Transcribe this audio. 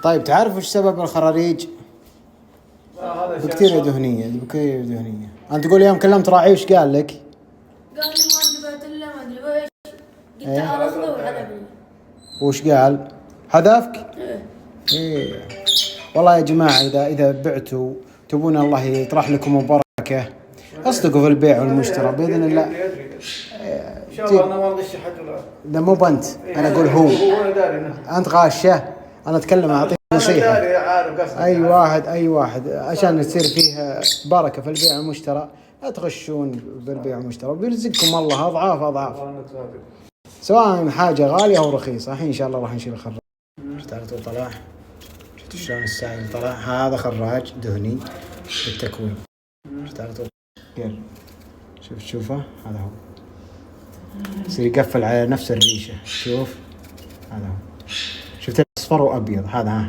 طيب تعرف وش سبب الخراريج؟ هذا بكتيريا دهنية، بكتيريا دهنية. أنت تقول يوم كلمت راعي وش قال لك؟ قال لي ما انتبهت الا ما ادري ويش. قلت تعال اخذه وحذفني. وش قال؟ حذفك؟ ايه. إيه. والله يا جماعة إذا بعتوا تبون الله يطرح لكم البركة، اصدقوا في البيع والمشترى بإذن الله. ان شاء الله انا ما اغش حد ولا ده مو بنت، أنا أقول هو. انا داري أنت غاشة، أنا أتكلم أعطيك نصيحة. داري عارف قصدك. أي واحد عشان يصير فيه بركة في البيع والمشترى، لا تغشون بالبيع والمشترى، بيرزقكم الله أضعاف. سواء حاجة غالية أو رخيصة. الحين إن شاء الله راح نشيل الخراج. شفت طلع، شفت شلون السائل طلع؟ هذا خراج دهني للتكوين. شوفه هذا هو. يصير يقفل على نفس الريشة. شوف هذا هو. شفت اصفر وابيض هذا.